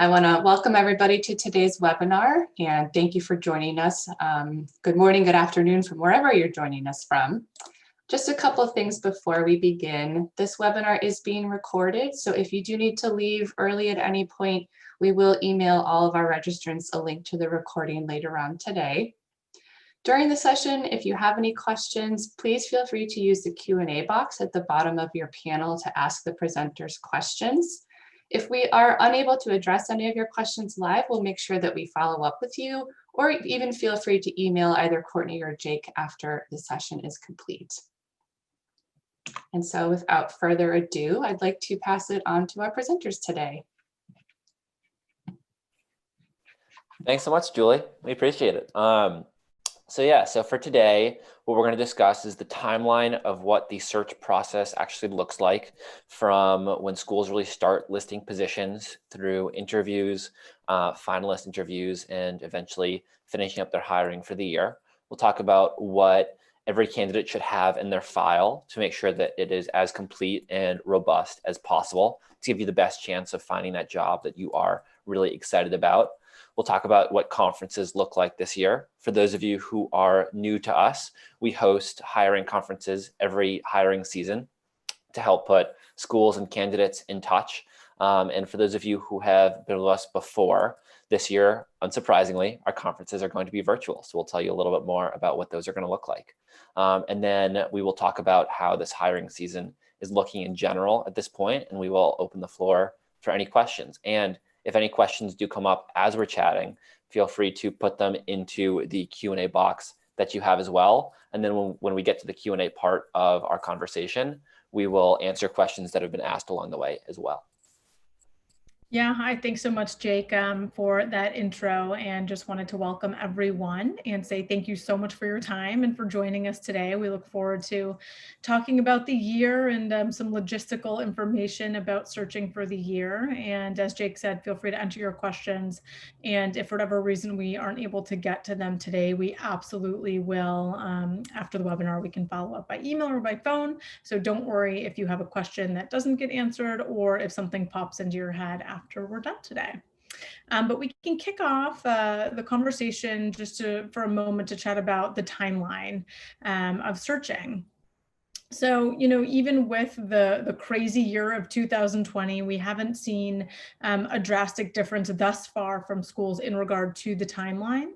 I want to welcome everybody to today's webinar and thank you for joining us. Good morning, good afternoon from wherever you're joining us from. Just a couple of things before we begin. This webinar is being recorded, so if you do need to leave early at any point, we will email all of our registrants a link to the recording later on today. During the session, if you have any questions, please feel free to use the Q&A box at the bottom of your panel to ask the presenters questions. If we are unable to address any of your questions live, we'll make sure that we follow up with you, or even feel free to email either Courtney or Jake after the session is complete. And so without further ado, I'd like to pass it on to our presenters today. Thanks so much, Julie. We appreciate it. So for today, what we're going to discuss is the timeline of what the search process actually looks like from when schools really start listing positions through interviews, finalist interviews, and eventually finishing up their hiring for the year. We'll talk about what every candidate should have in their file to make sure that it is as complete and robust as possible to give you the best chance of finding that job that you are really excited about. We'll talk about what conferences look like this year. For those of you who are new to us, we host hiring conferences every hiring season to help put schools and candidates in touch. And for those of you who have been with us before, this year, unsurprisingly, our conferences are going to be virtual. So we'll tell you a little bit more about what those are going to look like. And then we will talk about how this hiring season is looking in general at this point, and we will open the floor for any questions. And if any questions do come up as we're chatting, feel free to put them into the Q&A box that you have as well. And then when we get to the Q&A part of our conversation, we will answer questions that have been asked along the way as well. Yeah, hi, thanks so much, Jake, for that intro, and just wanted to welcome everyone and say thank you so much for your time and for joining us today. We look forward to talking about the year and some logistical information about searching for the year. And as Jake said, feel free to enter your questions. And if for whatever reason we aren't able to get to them today, we absolutely will. After the webinar, we can follow up by email or by phone. So don't worry if you have a question that doesn't get answered or if something pops into your head after we're done today. But we can kick off the conversation just for a moment to chat about the timeline of searching. So, even with the crazy year of 2020, we haven't seen a drastic difference thus far from schools in regard to the timeline.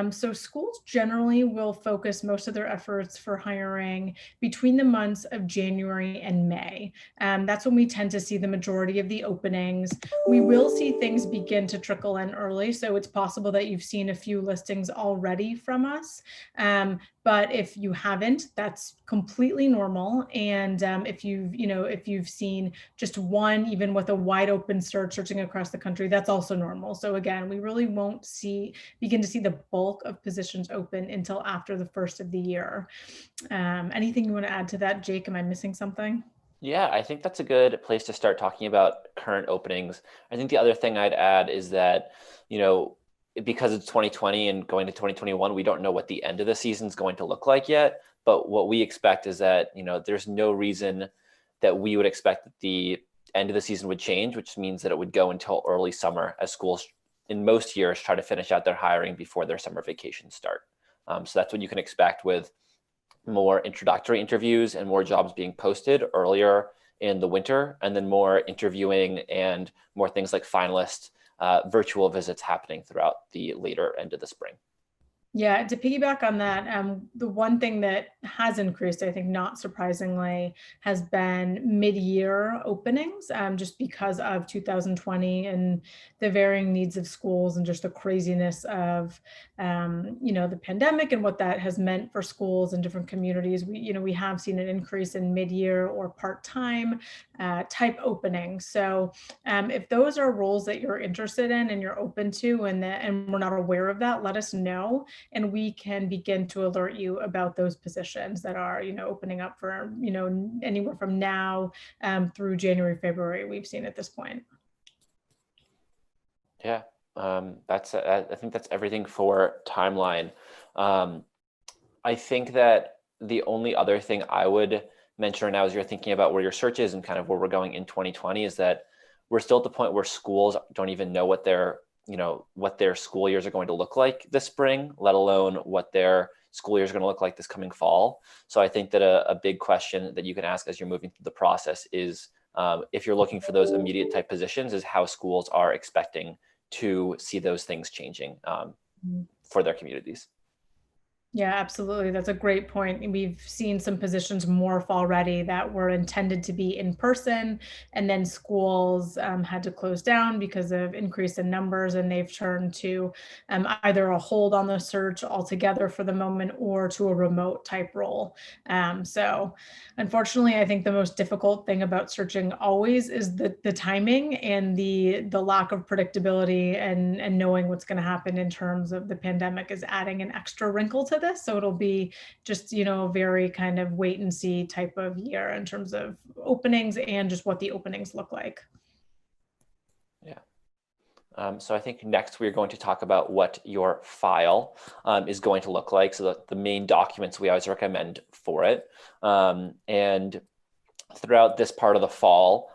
So schools generally will focus most of their efforts for hiring between the months of January and May. That's when we tend to see the majority of the openings. We will see things begin to trickle in early, so it's possible that you've seen a few listings already from us. But if you haven't, that's completely normal. And if you've seen just one, even with a wide open searching across the country, that's also normal. So again, we really won't begin to see the bulk of positions open until after the first of the year. Anything you want to add to that, Jake? Am I missing something? Yeah, I think that's a good place to start talking about current openings. I think the other thing I'd add is that, because it's 2020 and going to 2021, we don't know what the end of the season is going to look like yet. But what we expect is that, there's no reason that we would expect that the end of the season would change, which means that it would go until early summer as schools in most years try to finish out their hiring before their summer vacations start. So that's what you can expect with more introductory interviews and more jobs being posted earlier in the winter, and then more interviewing and more things like finalist virtual visits happening throughout the later end of the spring. Yeah, to piggyback on that, the one thing that has increased, I think not surprisingly, has been mid-year openings, just because of 2020 and the varying needs of schools and just the craziness of, the pandemic and what that has meant for schools and different communities. We have seen an increase in mid-year or part-time type openings. So if those are roles that you're interested in and you're open to, and we're not aware of that, let us know. And we can begin to alert you about those positions that are, opening up for, anywhere from now through January, February, we've seen at this point. Yeah, I think that's everything for timeline. I think that the only other thing I would mention right now as you're thinking about where your search is and kind of where we're going in 2020 is that we're still at the point where schools don't even know what their school years are going to look like this spring, let alone what their school year is going to look like this coming fall. So I think that a big question that you can ask as you're moving through the process is, if you're looking for those immediate type positions, is how schools are expecting to see those things changing for their communities. Yeah, absolutely. That's a great point. We've seen some positions morph already that were intended to be in person, and then schools had to close down because of increase in numbers, and they've turned to either a hold on the search altogether for the moment or to a remote type role. So unfortunately, I think the most difficult thing about searching always is the timing and the lack of predictability and knowing what's going to happen in terms of the pandemic is adding an extra wrinkle to this. So it'll be just, a very kind of wait and see type of year in terms of openings and just what the openings look like. Yeah. So I think next we're going to talk about what your file is going to look like. So the main documents we always recommend for it. And throughout this part of the fall,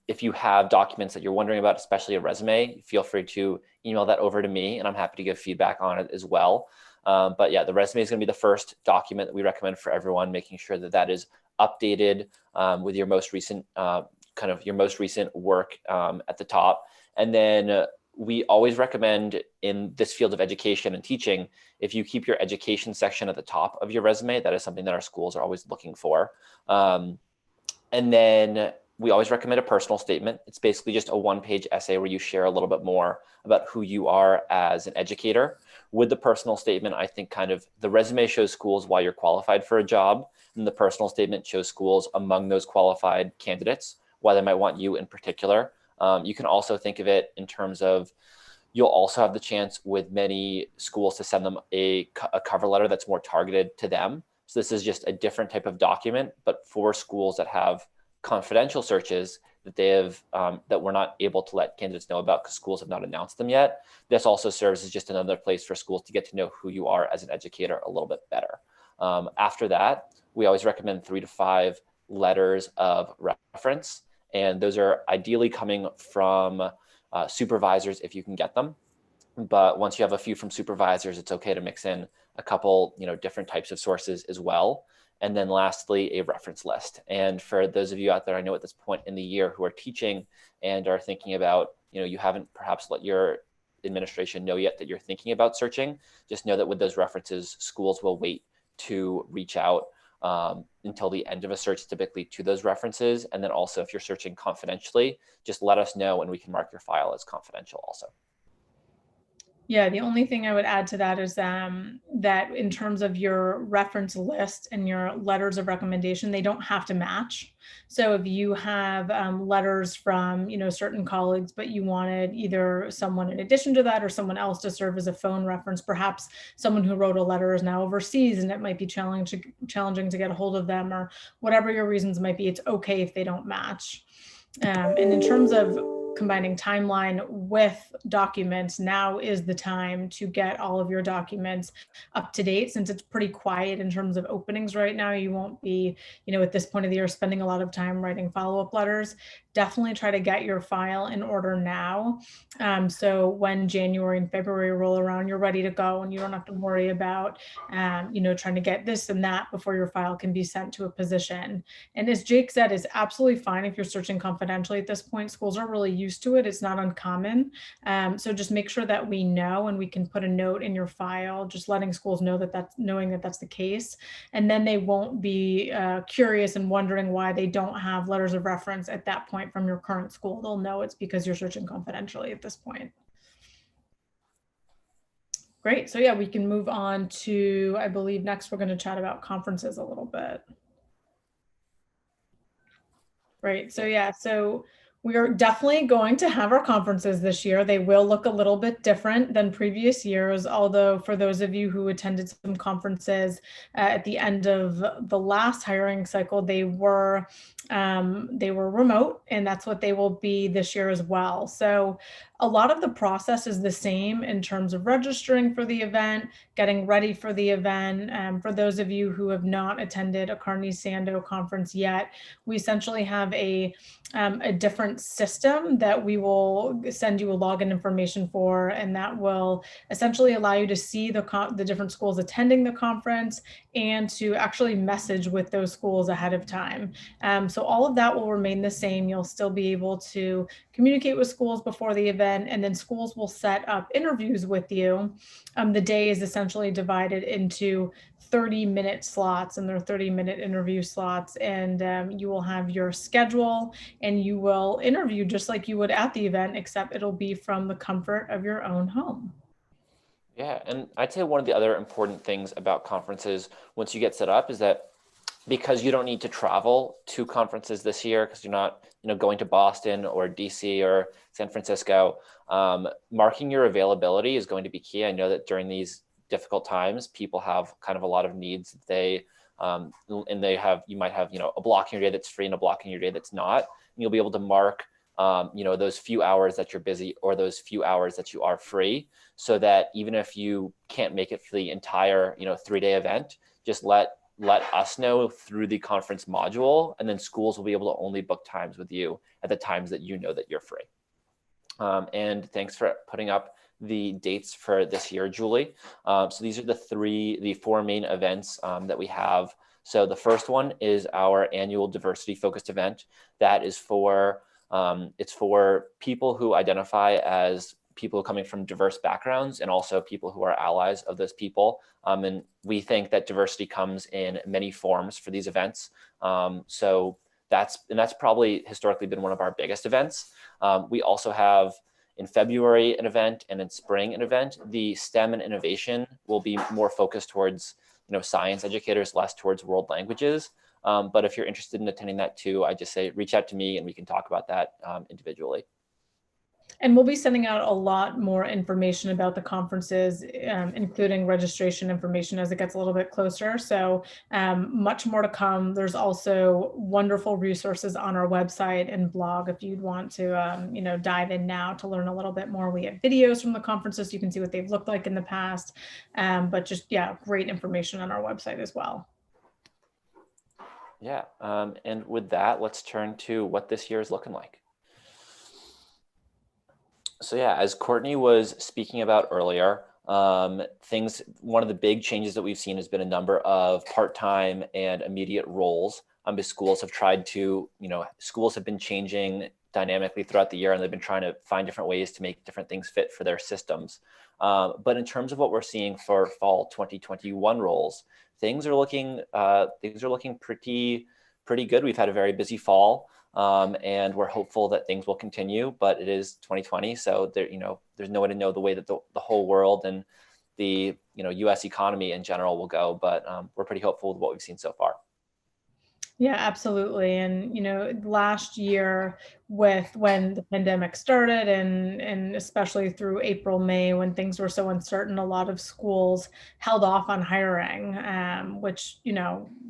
if you have documents that you're wondering about, especially a resume, feel free to email that over to me, and I'm happy to give feedback on it as well. But yeah, the resume is going to be the first document that we recommend for everyone, making sure that that is updated with your most recent your most recent work at the top. And then we always recommend in this field of education and teaching, if you keep your education section at the top of your resume, that is something that our schools are always looking for. And then we always recommend a personal statement. It's basically just a one-page essay where you share a little bit more about who you are as an educator. With the personal statement, I think kind of the resume shows schools why you're qualified for a job, and the personal statement shows schools among those qualified candidates, why they might want you in particular. You can also think of it in terms of, you'll also have the chance with many schools to send them a cover letter that's more targeted to them. So this is just a different type of document, but for schools that have confidential searches that they have that we're not able to let candidates know about because schools have not announced them yet. This also serves as just another place for schools to get to know who you are as an educator a little bit better. After that, we always recommend 3 to 5 letters of reference, and those are ideally coming from supervisors if you can get them. But once you have a few from supervisors, it's okay to mix in a couple, different types of sources as well. And then lastly, a reference list. And for those of you out there, I know at this point in the year who are teaching and are thinking about, you haven't perhaps let your administration know yet that you're thinking about searching, just know that with those references, schools will wait to reach out until the end of a search, typically to those references. And then also if you're searching confidentially, just let us know and we can mark your file as confidential also. Yeah, the only thing I would add to that is that in terms of your reference list and your letters of recommendation, they don't have to match. So if you have letters from, certain colleagues, but you wanted either someone in addition to that or someone else to serve as a phone reference, perhaps someone who wrote a letter is now overseas and it might be challenging to get a hold of them, or whatever your reasons might be, it's okay if they don't match. And in terms of combining timeline with documents, now is the time to get all of your documents up to date, since it's pretty quiet in terms of openings right now. You won't be, at this point of the year, spending a lot of time writing follow-up letters. Definitely try to get your file in order now. So when January and February roll around, you're ready to go and you don't have to worry about, trying to get this and that before your file can be sent to a position. And as Jake said, it's absolutely fine if you're searching confidentially at this point. Schools are really used to it. It's not uncommon. So just make sure that we know, and we can put a note in your file, just letting schools know knowing that that's the case. And then they won't be curious and wondering why they don't have letters of reference at that point from your current school. They'll know it's because you're searching confidentially at this point. Great. So yeah, we can move on to, I believe next we're going to chat about conferences a little bit. Right. So yeah, so we are definitely going to have our conferences this year. They will look a little bit different than previous years, although for those of you who attended some conferences at the end of the last hiring cycle, they were remote, and that's what they will be this year as well. So a lot of the process is the same in terms of registering for the event, getting ready for the event. For those of you who have not attended a Carney Sandoe conference yet, we essentially have a different different system that we will send you a login information for, and that will essentially allow you to see the different schools attending the conference and to actually message with those schools ahead of time. So all of that will remain the same. You'll still be able to communicate with schools before the event, and then schools will set up interviews with you. The day is essentially divided into 30-minute slots, and they're 30-minute interview slots, and you will have your schedule and you will interview just like you would at the event, except it'll be from the comfort of your own home. Yeah, and I'd say one of the other important things about conferences once you get set up is that because you don't need to travel to conferences this year, because you're not going to Boston or DC or San Francisco, marking your availability is going to be key. I know that during these difficult times, people have kind of a lot of needs that they you might have a block in your day that's free and a block in your day that's not, and you'll be able to mark those few hours that you're busy or those few hours that you are free, so that even if you can't make it for the entire 3-day event, just let us know through the conference module, and then schools will be able to only book times with you at the times that that you're free. And thanks for putting up the dates for this year, Julie. So these are the four main events that we have. So the first one is our annual diversity focused event. That is for it's for people who identify as people coming from diverse backgrounds and also people who are allies of those people. And we think that diversity comes in many forms for these events. So that's probably historically been one of our biggest events. We also have in February an event and in spring an event. The STEM and innovation will be more focused towards science educators, less towards world languages. But if you're interested in attending that too, I just say reach out to me and we can talk about that individually. And we'll be sending out a lot more information about the conferences, including registration information as it gets a little bit closer. So much more to come. There's also wonderful resources on our website and blog if you'd want to dive in now to learn a little bit more. We have videos from the conferences. You can see what they've looked like in the past, but just, great information on our website as well. Yeah, and with that, let's turn to what this year is looking like. So yeah, as Courtney was speaking about earlier, one of the big changes that we've seen has been a number of part-time and immediate roles. Because schools have been changing dynamically throughout the year, and they've been trying to find different ways to make different things fit for their systems. But in terms of what we're seeing for fall 2021 roles, things are looking pretty good. We've had a very busy fall. And we're hopeful that things will continue, but it is 2020. So there's no way to know the way that the whole world and the, US economy in general will go, but we're pretty hopeful with what we've seen so far. Yeah, absolutely. And, last year when the pandemic started and especially through April, May, when things were so uncertain, a lot of schools held off on hiring, which,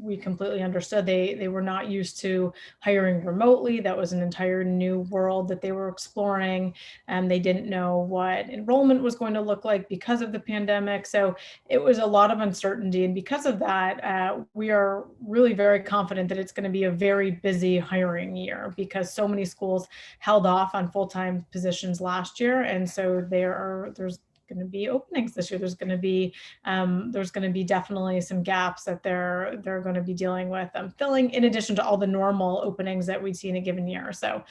we completely understood. They were not used to hiring remotely. That was an entire new world that they were exploring, and they didn't know what enrollment was going to look like because of the pandemic. So it was a lot of uncertainty. And because of that, we are really very confident that it's going to be a very busy hiring year because so many schools held off on full-time positions last year. And so there's going to be openings this year. There's going to be definitely some gaps that they're going to be dealing with filling, in addition to all the normal openings that we'd see in a given year. So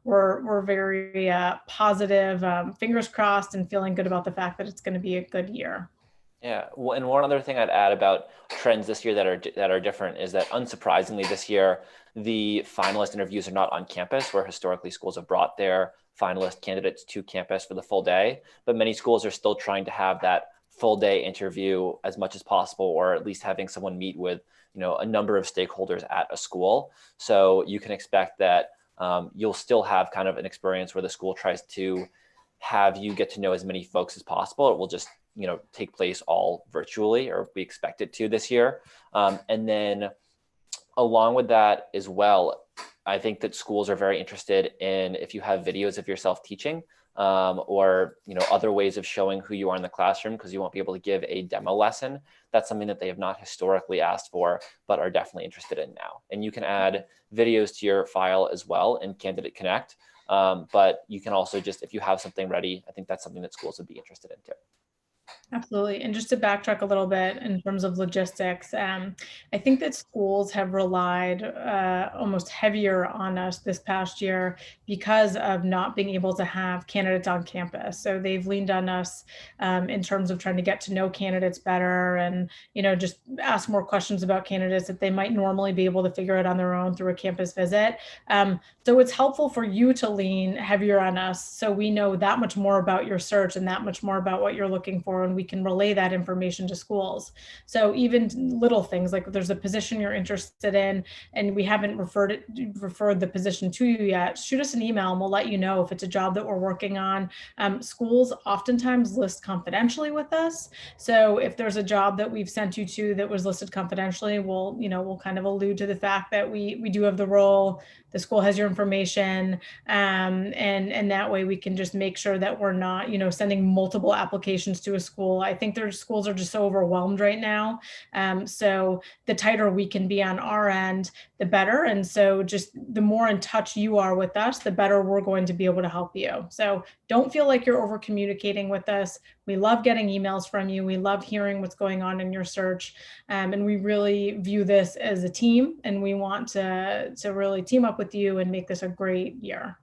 we're very positive, fingers crossed, and feeling good about the fact that it's going to be a good year. Yeah, and one other thing I'd add about trends this year that are different is that unsurprisingly this year, the finalist interviews are not on campus, where historically schools have brought their finalist candidates to campus for the full day. But many schools are still trying to have that full day interview as much as possible, or at least having someone meet with a number of stakeholders at a school. So you can expect that you'll still have kind of an experience where the school tries to have you get to know as many folks as possible. It will just take place all virtually, or we expect it to this year. And then along with that as well, I think that schools are very interested in if you have videos of yourself teaching, or other ways of showing who you are in the classroom, because you won't be able to give a demo lesson. That's something that they have not historically asked for, but are definitely interested in now. And you can add videos to your file as well in Candidate Connect. But you can also just, if you have something ready, I think that's something that schools would be interested in too. Absolutely. And just to backtrack a little bit in terms of logistics, I think that schools have relied almost heavier on us this past year because of not being able to have candidates on campus. So they've leaned on us in terms of trying to get to know candidates better and, just ask more questions about candidates that they might normally be able to figure out on their own through a campus visit. So it's helpful for you to lean heavier on us so we know that much more about your search and that much more about what you're looking for, and we can relay that information to schools. So even little things like if there's a position you're interested in and we haven't referred the position to you yet, shoot us an email and we'll let you know if it's a job that we're working on. Schools oftentimes list confidentially with us. So if there's a job that we've sent you to that was listed confidentially, we'll kind of allude to the fact that we do have the role, the school has your information, and that way we can just make sure that we're not, sending multiple applications to a school. I think their schools are just so overwhelmed right now. So the tighter we can be on our end, the better. And so just the more in touch you are with us, the better we're going to be able to help you. So don't feel like you're over communicating with us. We love getting emails from you. We love hearing what's going on in your search. And we really view this as a team, and we want to really team up with you and make this a great year.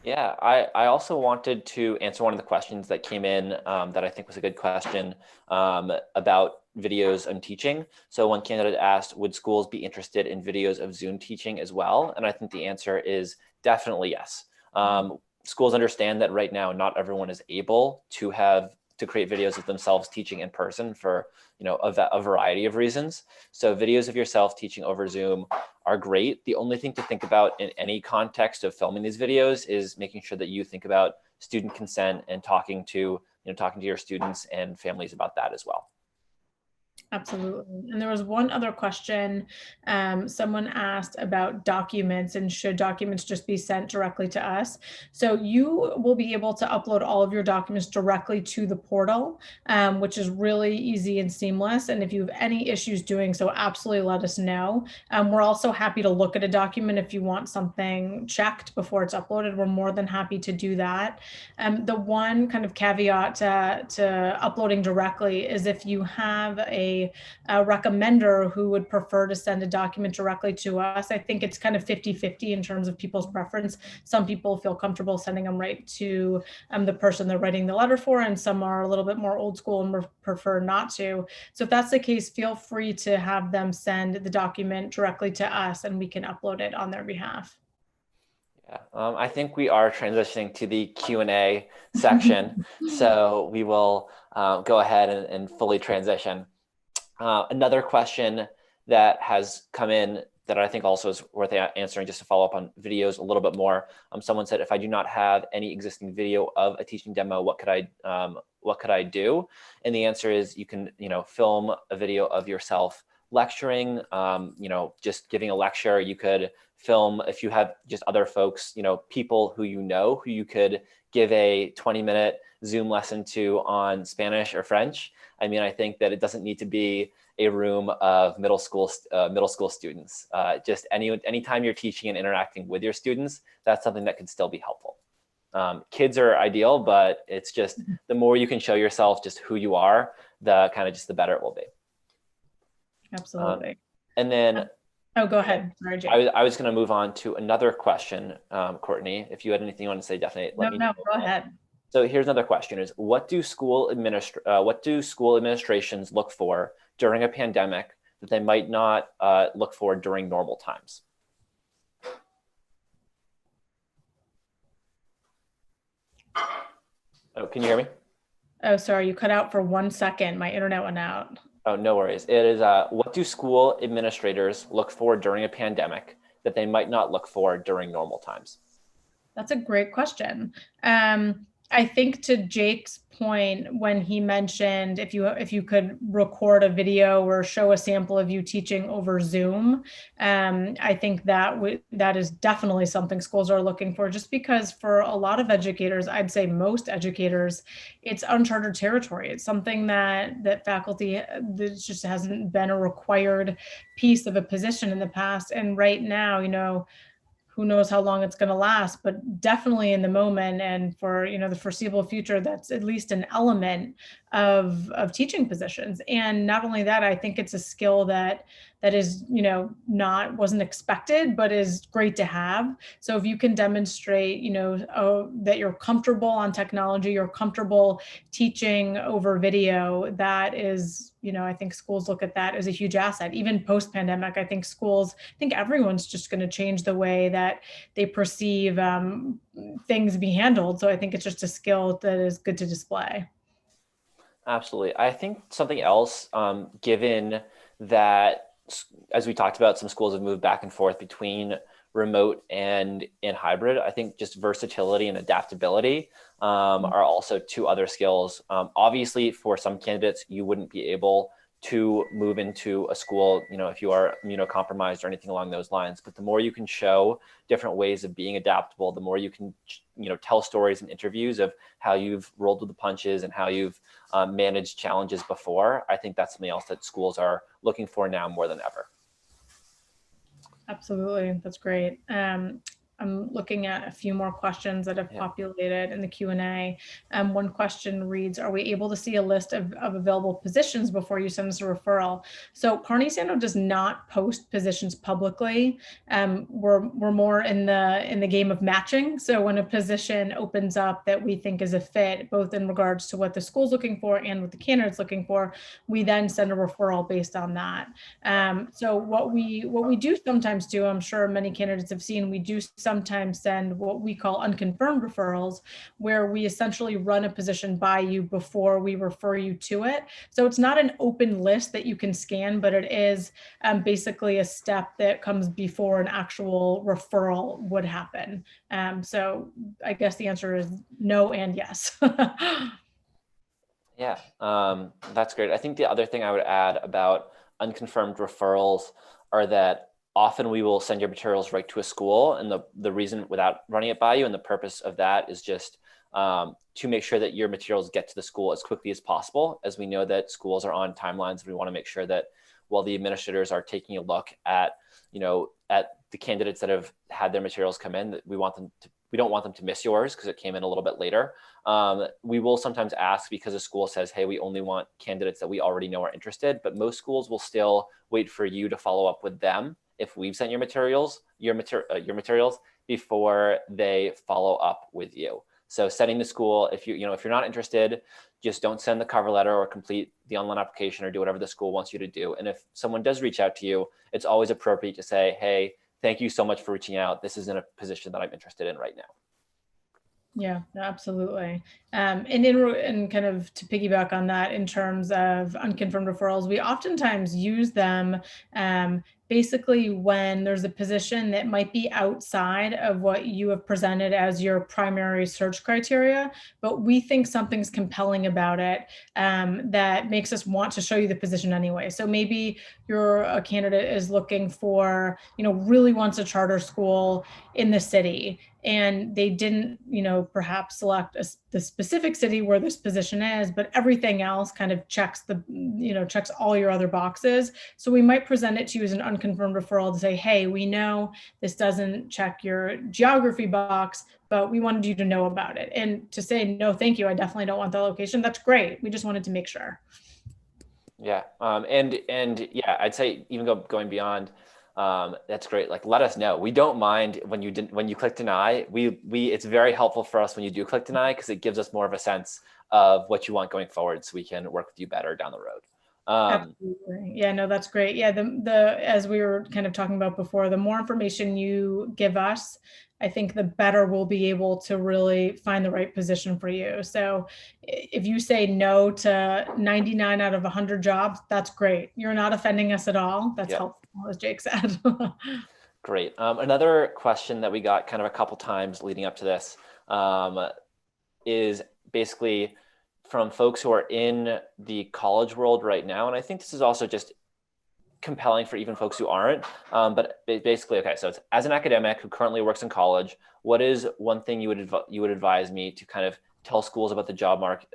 Yeah, I also wanted to answer one of the questions that came in that I think was a good question about videos and teaching. So one candidate asked, would schools be interested in videos of Zoom teaching as well? And I think the answer is definitely yes. Schools understand that right now, not everyone is able to create videos of themselves teaching in person for a variety of reasons. So videos of yourself teaching over Zoom are great. The only thing to think about in any context of filming these videos is making sure that you think about student consent and talking to your students and families about that as well. Absolutely. And there was one other question. Someone asked about documents and should documents just be sent directly to us. So you will be able to upload all of your documents directly to the portal, which is really easy and seamless. And if you have any issues doing so, absolutely let us know. We're also happy to look at a document if you want something checked before it's uploaded. We're more than happy to do that. The one kind of caveat to uploading directly is if you have a recommender who would prefer to send a document directly to us. I think it's kind of 50-50 in terms of people's preference. Some people feel comfortable sending them right to the person they're writing the letter for, and some are a little bit more old school and prefer not to. So if that's the case, feel free to have them send the document directly to us and we can upload it on their behalf. Yeah, I think we are transitioning to the Q&A section. So we will go ahead and fully transition. Another question that has come in that I think also is worth answering, just to follow up on videos a little bit more. Someone said, if I do not have any existing video of a teaching demo, what could I do? And the answer is you can, film a video of yourself lecturing, just giving a lecture. You could film, if you have just other folks, people who who you could give a 20-minute Zoom lesson to on Spanish or French. I mean, I think that it doesn't need to be a room of middle school students. Just anytime you're teaching and interacting with your students, that's something that could still be helpful. Kids are ideal, but it's just the more you can show yourself just who you are, the better it will be. Absolutely. And then, oh, go ahead. Sorry, Jake. I was going to move on to another question, Courtney. If you had anything you want to say, definitely let me know. No, go ahead. So here's another question: is what do school administrations look for during a pandemic that they might not look for during normal times? Oh, can you hear me? Oh, sorry, you cut out for 1 second. My internet went out. Oh, no worries. It is what do school administrators look for during a pandemic that they might not look for during normal times? That's a great question. I think to Jake's point, when he mentioned if you could record a video or show a sample of you teaching over Zoom, I think that is definitely something schools are looking for, just because for a lot of educators, I'd say most educators, it's uncharted territory. It's something that faculty, that just hasn't been a required piece of a position in the past. And right now, who knows how long it's going to last, but definitely in the moment and for the foreseeable future, that's at least an element of teaching positions. And not only that, I think it's a skill that is wasn't expected, but is great to have. So if you can demonstrate that you're comfortable on technology, you're comfortable teaching over video, that is, I think schools look at that as a huge asset. Even post-pandemic, I think everyone's just going to change the way that they perceive things be handled. So I think it's just a skill that is good to display. Absolutely. I think something else, given that, as we talked about, some schools have moved back and forth between remote and hybrid, I think just versatility and adaptability are also two other skills. Obviously, for some candidates, you wouldn't be able to move into a school, if you are immunocompromised or anything along those lines. But the more you can show different ways of being adaptable, the more you can, tell stories and interviews of how you've rolled with the punches and how you've managed challenges before. I think that's something else that schools are looking for now more than ever. Absolutely. That's great. I'm looking at a few more questions that have populated in the Q&A. One question reads, are we able to see a list of available positions before you send us a referral? So Carney Sandoe does not post positions publicly. We're more in the game of matching. So when a position opens up that we think is a fit, both in regards to what the school's looking for and what the candidate's looking for, we then send a referral based on that. So what we do sometimes do, I'm sure many candidates have seen, we do sometimes send what we call unconfirmed referrals, where we essentially run a position by you before we refer you to it. So it's not an open list that you can scan, but it is basically a step that comes before an actual referral would happen. So I guess the answer is no and yes. Yeah, that's great. I think the other thing I would add about unconfirmed referrals are that often we will send your materials right to a school, and the reason without running it by you, and the purpose of that is just to make sure that your materials get to the school as quickly as possible, as we know that schools are on timelines. We want to make sure that while the administrators are taking a look at, at the candidates that have had their materials come in, that we don't want them to miss yours because it came in a little bit later. We will sometimes ask, because a school says, hey, we only want candidates that we already know are interested, but most schools will still wait for you to follow up with them if we've sent your materials before they follow up with you. So sending the school, if you're not interested, just don't send the cover letter or complete the online application or do whatever the school wants you to do. And if someone does reach out to you, it's always appropriate to say, hey, thank you so much for reaching out. This isn't a position that I'm interested in right now. Yeah, absolutely. And kind of to piggyback on that, in terms of unconfirmed referrals, we oftentimes use them basically when there's a position that might be outside of what you have presented as your primary search criteria, but we think something's compelling about it that makes us want to show you the position anyway. So maybe a candidate is looking for, really wants a charter school in the city, and they didn't, perhaps select the specific city where this position is, but everything else kind of checks all your other boxes. So we might present it to you as an unconfirmed referral to say, hey, we know this doesn't check your geography box, but we wanted you to know about it. And to say, no, thank you, I definitely don't want that location. That's great. We just wanted to make sure. Yeah. And yeah, I'd say even going beyond, that's great. Like, let us know. We don't mind when you click deny. It's very helpful for us when you do click deny, because it gives us more of a sense of what you want going forward, so we can work with you better down the road. Absolutely. Yeah, no, that's great. Yeah, as we were kind of talking about before, the more information you give us, I think the better we'll be able to really find the right position for you. So if you say no to 99 out of 100 jobs, that's great. You're not offending us at all. That's helpful, as Jake said. Great. Another question that we got kind of a couple times leading up to this, is basically from folks who are in the college world right now. And I think this is also just compelling for even folks who aren't. But basically, okay, so it's as an academic who currently works in college, what is one thing you would advise me to kind of tell schools about the job market,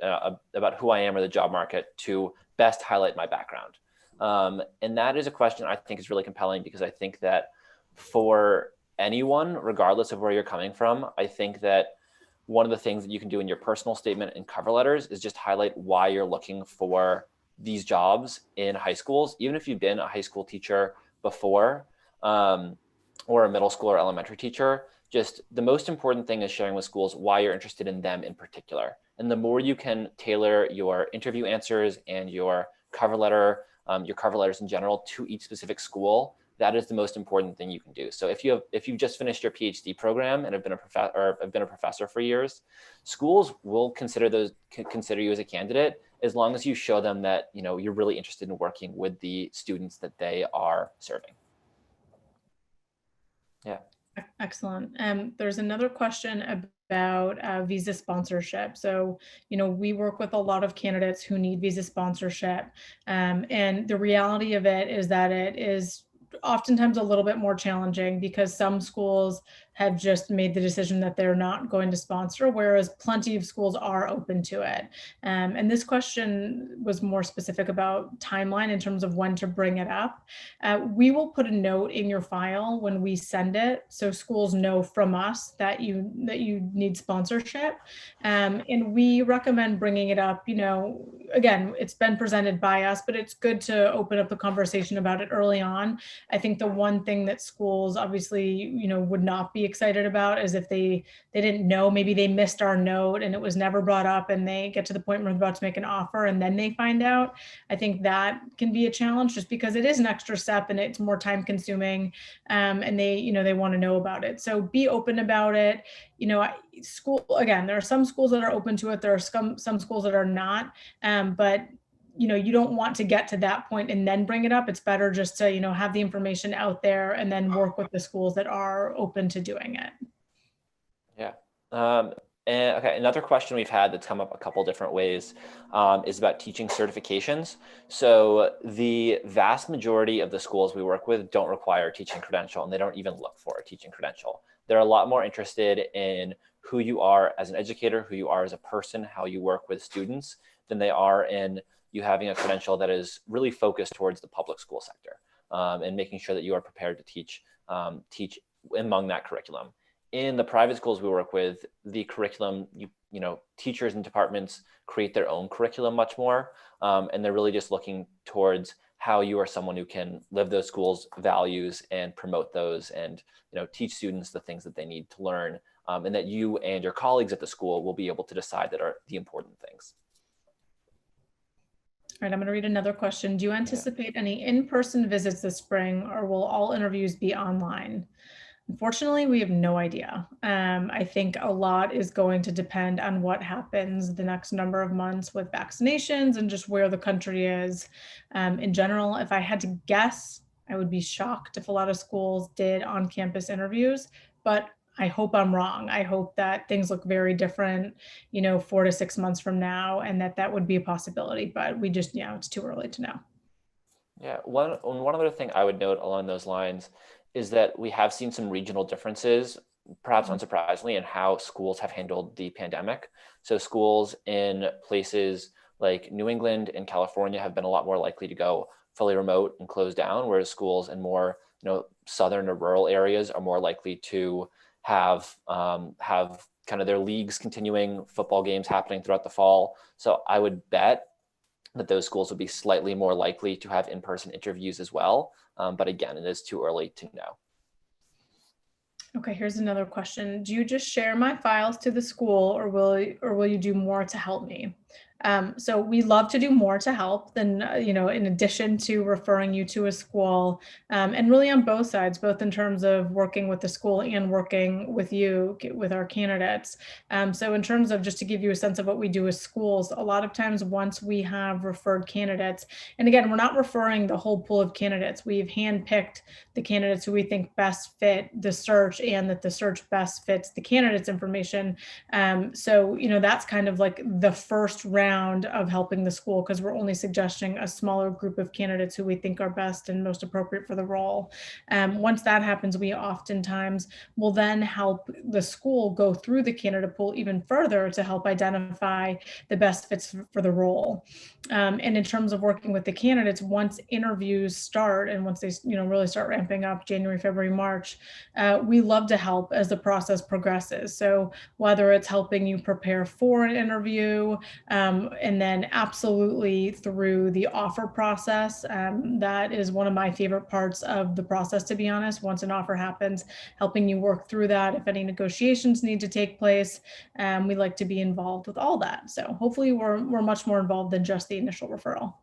about who I am or the job market to best highlight my background? And that is a question I think is really compelling, because I think that for anyone, regardless of where you're coming from, I think that one of the things that you can do in your personal statement and cover letters is just highlight why you're looking for these jobs in high schools, even if you've been a high school teacher before, or a middle school or elementary teacher. Just the most important thing is sharing with schools why you're interested in them in particular. And the more you can tailor your interview answers and your cover letters in general to each specific school, that is the most important thing you can do. So if you've just finished your PhD program and have been a professor for years, schools will consider you as a candidate as long as you show them that you're really interested in working with the students that they are serving. Yeah. Excellent. There's another question about visa sponsorship. So, we work with a lot of candidates who need visa sponsorship. And the reality of it is that it is oftentimes a little bit more challenging, because some schools have just made the decision that they're not going to sponsor, whereas plenty of schools are open to it. And this question was more specific about timeline in terms of when to bring it up. We will put a note in your file when we send it, so schools know from us that you need sponsorship. And we recommend bringing it up. Again, it's been presented by us, but it's good to open up the conversation about it early on. I think the one thing that schools obviously, would not be excited about is if they didn't know, maybe they missed our note and it was never brought up, and they get to the point where they're about to make an offer and then they find out. I think that can be a challenge, just because it is an extra step and it's more time consuming, and they want to know about it. So be open about it. School, again, there are some schools that are open to it. There are some schools that are not, but you don't want to get to that point and then bring it up. It's better just to, have the information out there and then work with the schools that are open to doing it. Yeah. And okay, another question we've had that's come up a couple different ways is about teaching certifications. So the vast majority of the schools we work with don't require a teaching credential, and they don't even look for a teaching credential. They're a lot more interested in who you are as an educator, who you are as a person, how you work with students, than they are in you having a credential that is really focused towards the public school sector, and making sure that you are prepared to teach among that curriculum. In the private schools we work with, the curriculum, teachers and departments create their own curriculum much more, and they're really just looking towards how you are someone who can live those schools' values and promote those, and teach students the things that they need to learn, and that you and your colleagues at the school will be able to decide that are the important things. All right, I'm going to read another question. Do you anticipate any in-person visits this spring, or will all interviews be online? Unfortunately, we have no idea. I think a lot is going to depend on what happens the next number of months with vaccinations and just where the country is. In general, if I had to guess, I would be shocked if a lot of schools did on-campus interviews, but I hope I'm wrong. I hope that things look very different, 4 to 6 months from now, and that would be a possibility, but we just, it's too early to know. Yeah, one other thing I would note along those lines is that we have seen some regional differences, perhaps unsurprisingly, in how schools have handled the pandemic. So schools in places like New England and California have been a lot more likely to go fully remote and close down, whereas schools in more southern or rural areas are more likely to have kind of their leagues continuing, football games happening throughout the fall. So I would bet that those schools would be slightly more likely to have in-person interviews as well. But again, it is too early to know. Okay, here's another question. Do you just share my files to the school, or will you do more to help me? So we love to do more to help than, in addition to referring you to a school, and really on both sides, both in terms of working with the school and working with you, with our candidates. So in terms of, just to give you a sense of what we do with schools, a lot of times once we have referred candidates, and again, we're not referring the whole pool of candidates, we've handpicked the candidates who we think best fit the search and that the search best fits the candidate's information. So, that's kind of like the first round of helping the school, because we're only suggesting a smaller group of candidates who we think are best and most appropriate for the role. Once that happens, we oftentimes will then help the school go through the candidate pool even further to help identify the best fits for the role. And in terms of working with the candidates, once interviews start and once they, really start ramping up January, February, March, we love to help as the process progresses. So whether it's helping you prepare for an interview, and then absolutely through the offer process, that is one of my favorite parts of the process, to be honest. Once an offer happens, helping you work through that. If any negotiations need to take place, we like to be involved with all that. So hopefully we're much more involved than just the initial referral.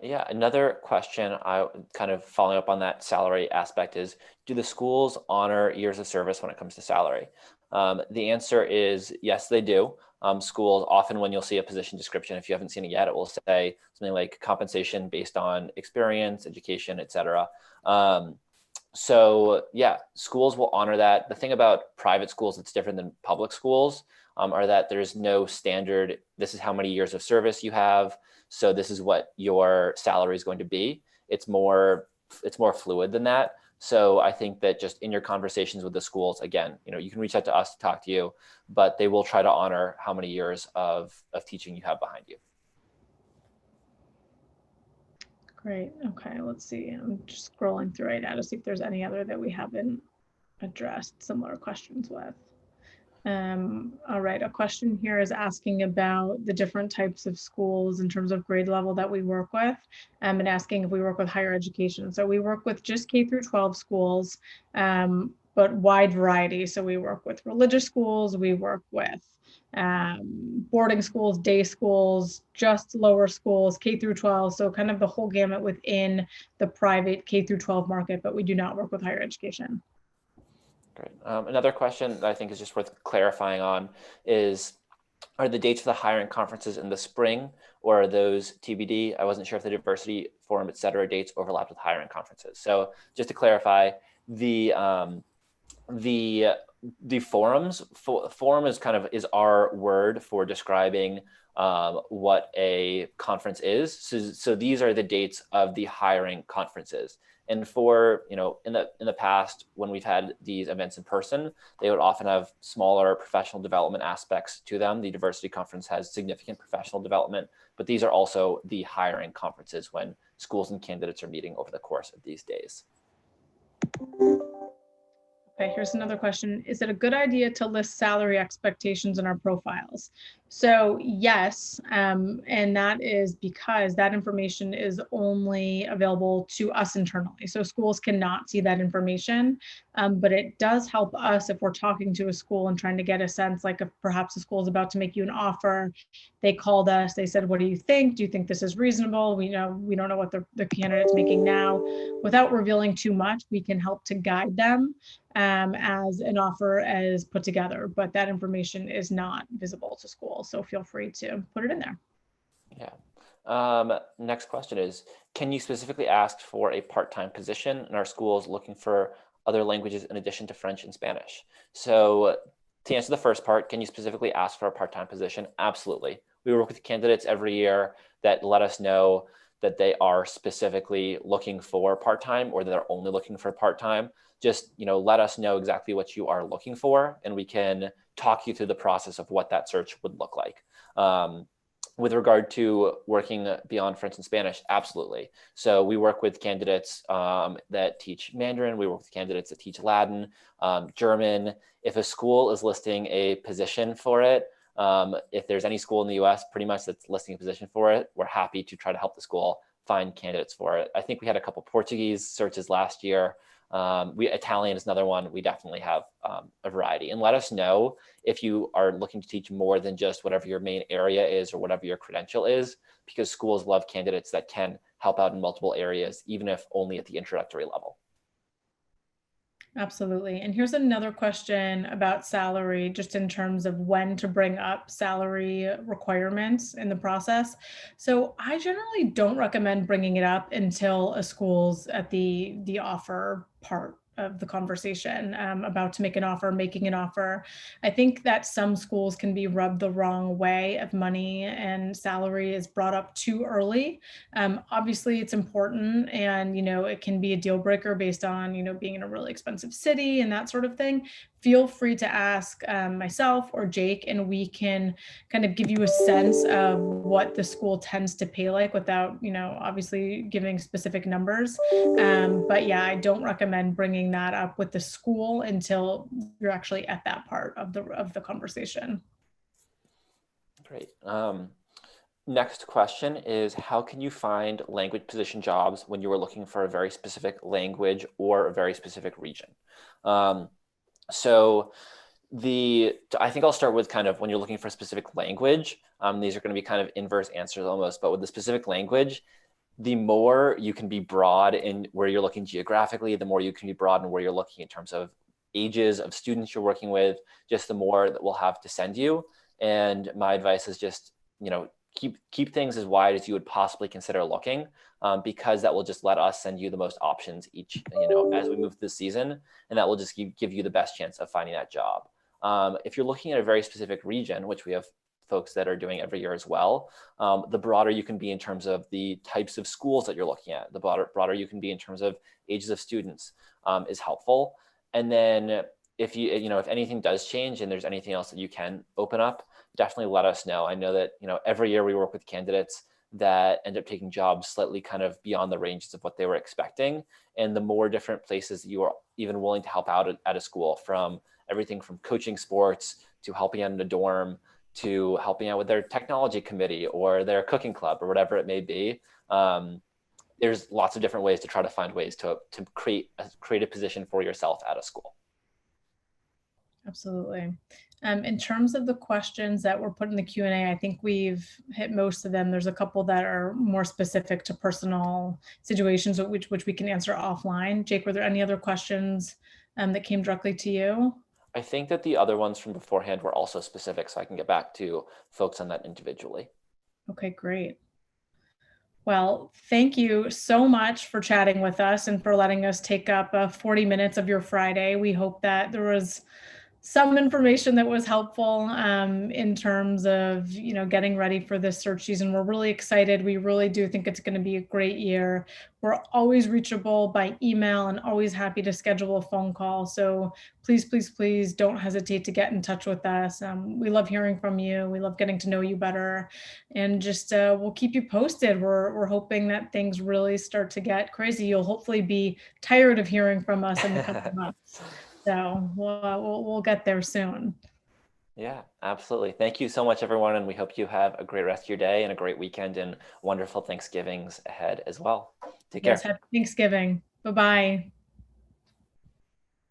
Yeah, another question, I kind of following up on that salary aspect is, do the schools honor years of service when it comes to salary? The answer is yes, they do. Schools, often when you'll see a position description, if you haven't seen it yet, it will say something like compensation based on experience, education, etc. So yeah, schools will honor that. The thing about private schools that's different than public schools are that there's no standard, this is how many years of service you have, so this is what your salary is going to be. It's more fluid than that. So I think that just in your conversations with the schools, again, you can reach out to us to talk to you, but they will try to honor how many years of teaching you have behind you. Great. Okay, let's see. I'm just scrolling through right now to see if there's any other that we haven't addressed similar questions with. All right, a question here is asking about the different types of schools in terms of grade level that we work with, and asking if we work with higher education. So we work with just K through 12 schools, but wide variety. So we work with religious schools, we work with boarding schools, day schools, just lower schools, K through 12. So kind of the whole gamut within the private K through 12 market, but we do not work with higher education. Great. Another question that I think is just worth clarifying on is, are the dates for the hiring conferences in the spring, or are those TBD? I wasn't sure if the diversity forum, et cetera, dates overlapped with hiring conferences. So just to clarify, the forums, forum is our word for describing what a conference is. So these are the dates of the hiring conferences. And for, in the past, when we've had these events in person, they would often have smaller professional development aspects to them. The diversity conference has significant professional development, but these are also the hiring conferences when schools and candidates are meeting over the course of these days. Okay, here's another question. Is it a good idea to list salary expectations in our profiles? So yes, and that is because that information is only available to us internally. So schools cannot see that information, but it does help us if we're talking to a school and trying to get a sense, like if perhaps the school is about to make you an offer, they called us, they said, what do you think? Do you think this is reasonable? We don't know what the candidate's making now. Without revealing too much, we can help to guide them as an offer is put together, but that information is not visible to schools. So feel free to put it in there. Yeah. Next question is, can you specifically ask for a part-time position in our schools looking for other languages in addition to French and Spanish? So to answer the first part, can you specifically ask for a part-time position? Absolutely. We work with candidates every year that let us know that they are specifically looking for part-time or that they're only looking for part-time. Just, let us know exactly what you are looking for, and we can talk you through the process of what that search would look like. With regard to working beyond French and Spanish, absolutely. So we work with candidates that teach Mandarin. We work with candidates that teach Latin, German. If a school is listing a position for it, if there's any school in the US pretty much that's listing a position for it, we're happy to try to help the school find candidates for it. I think we had a couple Portuguese searches last year. Italian is another one. We definitely have a variety. And let us know if you are looking to teach more than just whatever your main area is or whatever your credential is, because schools love candidates that can help out in multiple areas, even if only at the introductory level. Absolutely. And here's another question about salary, just in terms of when to bring up salary requirements in the process. So I generally don't recommend bringing it up until a school's at the offer part of the conversation, about to make an offer, making an offer. I think that some schools can be rubbed the wrong way if money and salary is brought up too early. Obviously, it's important, and it can be a deal breaker based on being in a really expensive city and that sort of thing. Feel free to ask myself or Jake, and we can kind of give you a sense of what the school tends to pay like, without obviously giving specific numbers. But yeah, I don't recommend bringing that up with the school until you're actually at that part of the conversation. Great. Next question is, how can you find language position jobs when you are looking for a very specific language or a very specific region? So I think I'll start with kind of when you're looking for a specific language. These are going to be kind of inverse answers almost, but with the specific language, the more you can be broad in where you're looking geographically, the more you can be broad in where you're looking in terms of ages of students you're working with, just the more that we'll have to send you. And my advice is just, keep things as wide as you would possibly consider looking, because that will just let us send you the most options each, as we move through the season, and that will just give you the best chance of finding that job. If you're looking at a very specific region, which we have folks that are doing every year as well, the broader you can be in terms of the types of schools that you're looking at, the broader you can be in terms of ages of students, is helpful. And then if if anything does change and there's anything else that you can open up, definitely let us know. I know that, every year we work with candidates that end up taking jobs slightly kind of beyond the ranges of what they were expecting. And the more different places that you are even willing to help out at a school, from everything from coaching sports to helping out in a dorm to helping out with their technology committee or their cooking club or whatever it may be. There's lots of different ways to try to find ways to create a position for yourself at a school. Absolutely. In terms of the questions that were put in the Q&A, I think we've hit most of them. There's a couple that are more specific to personal situations, which we can answer offline. Jake, were there any other questions that came directly to you? I think that the other ones from beforehand were also specific, so I can get back to folks on that individually. Okay, great. Well, thank you so much for chatting with us and for letting us take up 40 minutes of your Friday. We hope that there was some information that was helpful in terms of getting ready for this search season. We're really excited. We really do think it's going to be a great year. We're always reachable by email and always happy to schedule a phone call. So please don't hesitate to get in touch with us. We love hearing from you. We love getting to know you better, and just we'll keep you posted. We're hoping that things really start to get crazy. You'll hopefully be tired of hearing from us in a couple of months. So we'll get there soon. Yeah, absolutely. Thank you so much, everyone. And we hope you have a great rest of your day and a great weekend and wonderful Thanksgivings ahead as well. Take care. Yes, happy Thanksgiving. Bye-bye.